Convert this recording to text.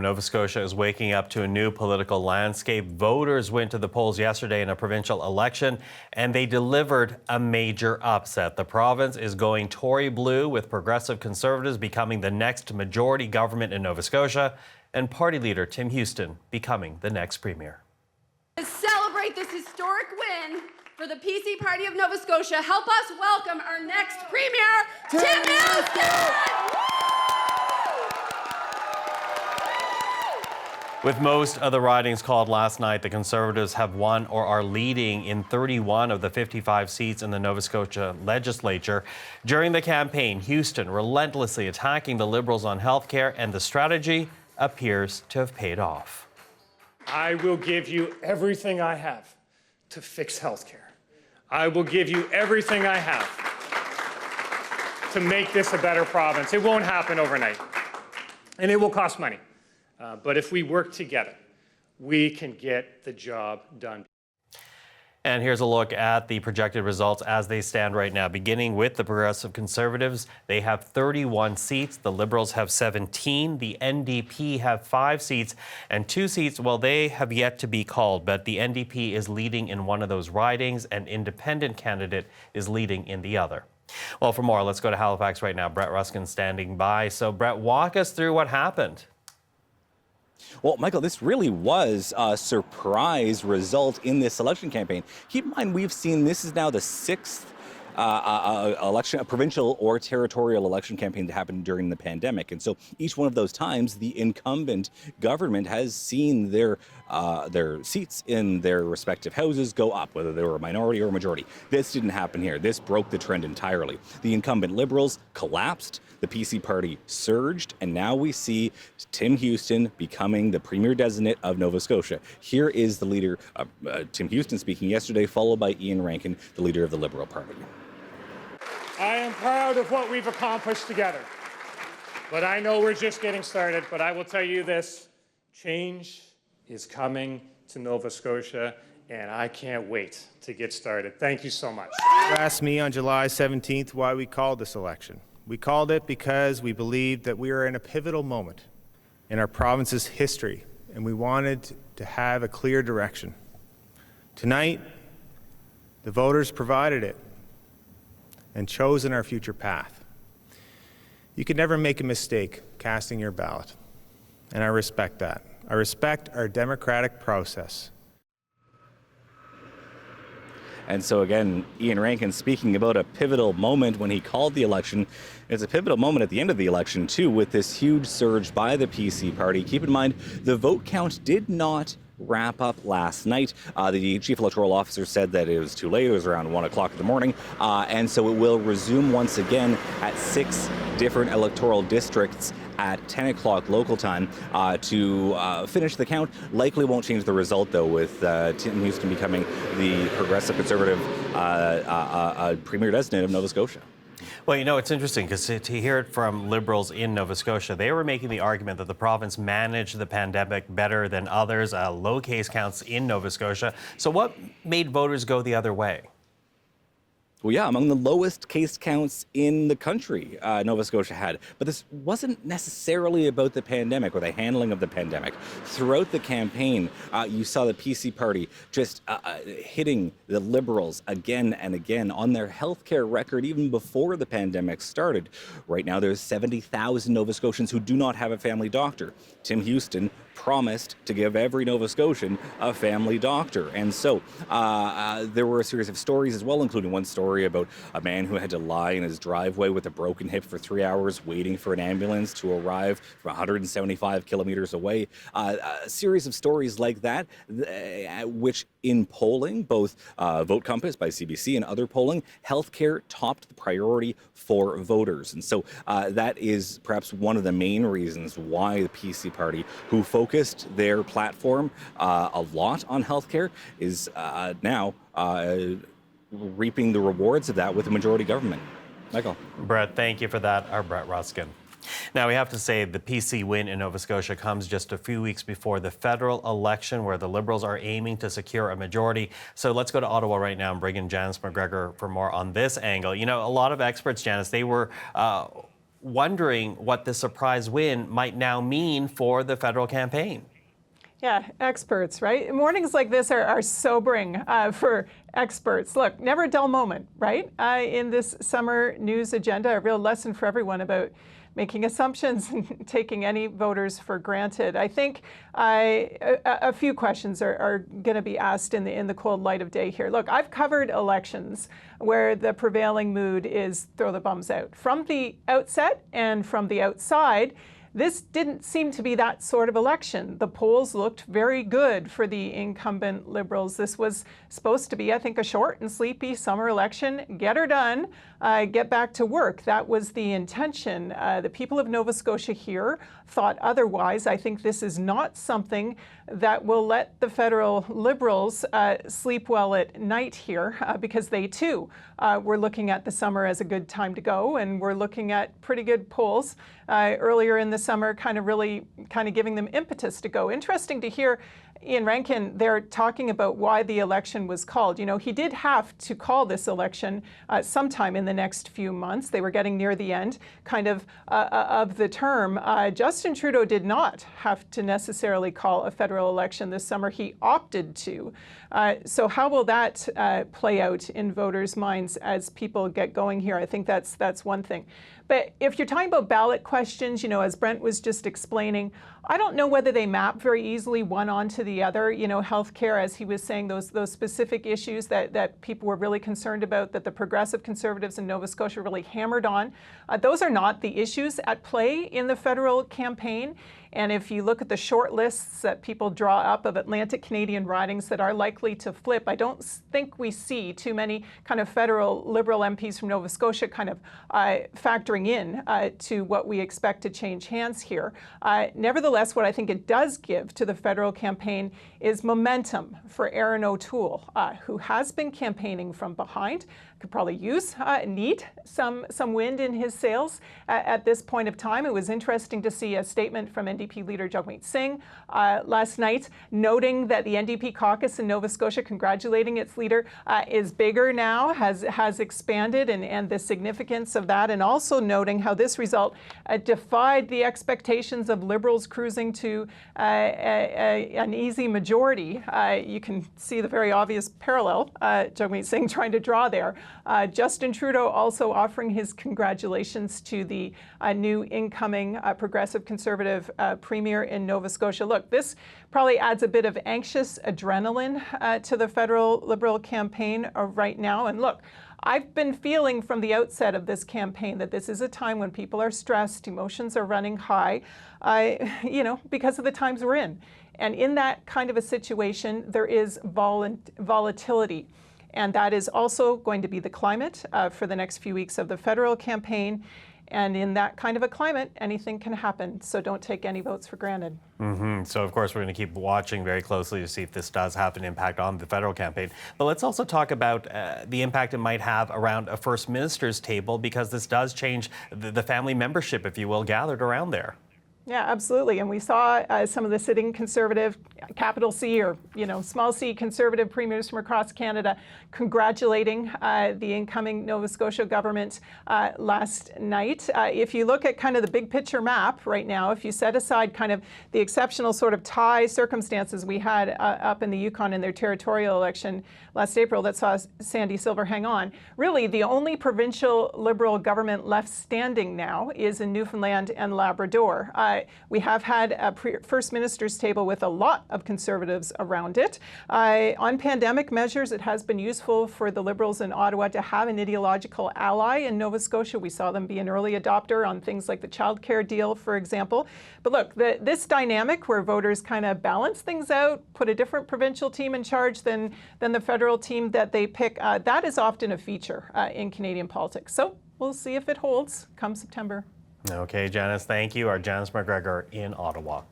Nova Scotia is waking up to a new political landscape. Voters went to the polls yesterday in a provincial election, and they delivered a major upset. The province is going Tory blue, with Progressive Conservatives becoming the next majority government in Nova Scotia, and party leader Tim Houston becoming the next premier. To celebrate this historic win for the PC Party of Nova Scotia, help us welcome our next premier, Tim Houston! With most of the ridings called last night, the Conservatives have won or are leading in 31 of the 55 seats in the Nova Scotia legislature. During the campaign, Houston relentlessly attacking the Liberals on healthcare, and the strategy appears to have paid off. I will give you everything I have to fix healthcare. I will give you everything I have to make this a better province. It won't happen overnight, and it will cost money. But if we work together, we can get the job done. And here's a look at the projected results as they stand right now. Beginning with the Progressive Conservatives, they have 31 seats. The Liberals have 17. The NDP have 5 seats. And 2 seats, well, they have yet to be called. But the NDP is leading in one of those ridings. An independent candidate is leading in the other. Well, for more, let's go to Halifax right now. Brett Ruskin standing by. So, Brett, walk us through what happened. Well, Michael, this really was a surprise result in this election campaign. Keep in mind, we've seen this is now the 6th election, a provincial or territorial election campaign that happened during the pandemic. And so each one of those times, the incumbent government has seen their seats in their respective houses go up, whether they were a minority or a majority. This didn't happen here. This broke the trend entirely. The incumbent Liberals collapsed, the PC party surged, and now we see Tim Houston becoming the premier designate of Nova Scotia. Here is the leader, Tim Houston, speaking yesterday, followed by Ian Rankin, the leader of the Liberal Party. I am proud of what we've accomplished together, but I know we're just getting started. But I will tell you this, change is coming to Nova Scotia, and I can't wait to get started. Thank you so much. You asked me on July 17th why we called this election. We called it because we believed that we are in a pivotal moment in our province's history, and we wanted to have a clear direction. Tonight, the voters provided it and chosen our future path. You can never make a mistake casting your ballot, and I respect that. I respect our democratic process. And so again, Ian Rankin speaking about a pivotal moment when he called the election. It's a pivotal moment at the end of the election, too, with this huge surge by the PC party. Keep in mind, the vote count did not wrap up last night. The chief electoral officer said that it was too late. It was around 1 o'clock in the morning. And so it will resume once again at 6 different electoral districts at 10 o'clock local time to finish the count. Likely won't change the result, though, with Tim Houston becoming the Progressive Conservative premier designate of Nova Scotia. Well, you know, it's interesting because to hear it from Liberals in Nova Scotia, they were making the argument that the province managed the pandemic better than others, low case counts in Nova Scotia. So what made voters go the other way? Well, yeah, among the lowest case counts in the country, Nova Scotia had. But this wasn't necessarily about the pandemic or the handling of the pandemic. Throughout the campaign, you saw the PC party just hitting the Liberals again and again on their healthcare record even before the pandemic started. Right now, there's 70,000 Nova Scotians who do not have a family doctor. Tim Houston promised to give every Nova Scotian a family doctor. And so there were a series of stories as well, including one story about a man who had to lie in his driveway with a broken hip for 3 hours waiting for an ambulance to arrive from 175 kilometers away. A series of stories like that, which in polling, both Vote Compass by CBC and other polling, healthcare topped the priority for voters. And so that is perhaps one of the main reasons why the PC party, who focused their platform a lot on healthcare, is now reaping the rewards of that with a majority government. Michael. Brett, thank you for that. Our Brett Ruskin. Now, we have to say the PC win in Nova Scotia comes just a few weeks before the federal election, where the Liberals are aiming to secure a majority. So let's go to Ottawa right now and bring in Janyce McGregor for more on this angle. You know, a lot of experts, Janyce, they were wondering what the surprise win might now mean for the federal campaign. Yeah, experts, right? Mornings like this are sobering for experts. Look, never a dull moment, right? In this summer news agenda, a real lesson for everyone about making assumptions and taking any voters for granted. I think a few questions are going to be asked in the cold light of day here. Look, I've covered elections where the prevailing mood is throw the bums out. From the outset and from the outside, this didn't seem to be that sort of election. The polls looked very good for the incumbent Liberals. This was supposed to be, I think, a short and sleepy summer election. Get her done, get back to work. That was the intention. The people of Nova Scotia here thought otherwise. I think this is not something that will let the federal Liberals sleep well at night here, because they too were looking at the summer as a good time to go, and we're looking at pretty good polls earlier in the summer, kind of giving them impetus to go. Interesting to hear Ian Rankin there talking about why the election was called. You know, he did have to call this election sometime in the next few months. They were getting near the end of the term. Justin Trudeau did not have to necessarily call a federal election this summer. He opted to. So how will that play out in voters' minds as people get going here? I think that's one thing. But if you're talking about ballot questions, you know, as Brent was just explaining, I don't know whether they map very easily one onto the other. You know, healthcare, as he was saying, those specific issues that people were really concerned about, that the progressive Conservatives in Nova Scotia really hammered on. Those are not the issues at play in the federal campaign. And if you look at the short lists that people draw up of Atlantic Canadian ridings that are likely to flip, I don't think we see too many kind of federal Liberal MPs from Nova Scotia factoring in to what we expect to change hands here. Nevertheless, what I think it does give to the federal campaign is momentum for Erin O'Toole, who has been campaigning from behind. Could probably need some wind in his sails at this point of time. It was interesting to see a statement from NDP leader Janyce last night, noting that the NDP caucus in Nova Scotia, congratulating its leader, is bigger now, has expanded, and the significance of that, and also noting how this result defied the expectations of Liberals cruising to an easy majority. You can see the very obvious parallel Janyce trying to draw there. Justin Trudeau also offering his congratulations to the new incoming progressive Conservative Premier in Nova Scotia. Look, this probably adds a bit of anxious adrenaline to the federal Liberal campaign right now. And look, I've been feeling from the outset of this campaign that this is a time when people are stressed, emotions are running high, because of the times we're in. And in that kind of a situation, there is volatility. And that is also going to be the climate for the next few weeks of the federal campaign. And in that kind of a climate, anything can happen. So don't take any votes for granted. So, of course, we're going to keep watching very closely to see if this does have an impact on the federal campaign. But let's also talk about the impact it might have around a First Minister's table, because this does change the family membership, if you will, gathered around there. Yeah, absolutely. And we saw some of the sitting Conservative, capital C or, small c Conservative premiers from across Canada congratulating the incoming Nova Scotia government last night. If you look at kind of the big picture map right now, if you set aside kind of the exceptional sort of tie circumstances we had up in the Yukon in their territorial election last April that saw Sandy Silver hang on, really the only provincial Liberal government left standing now is in Newfoundland and Labrador. We have had a First Minister's table with a lot of Conservatives around it. On pandemic measures, it has been useful for the Liberals in Ottawa to have an ideological ally in Nova Scotia. We saw them be an early adopter on things like the childcare deal, for example. But look, this dynamic where voters kind of balance things out, put a different provincial team in charge than the federal team that they pick, that is often a feature in Canadian politics. So we'll see if it holds come September. Okay, Janyce, thank you. Our Janyce McGregor in Ottawa.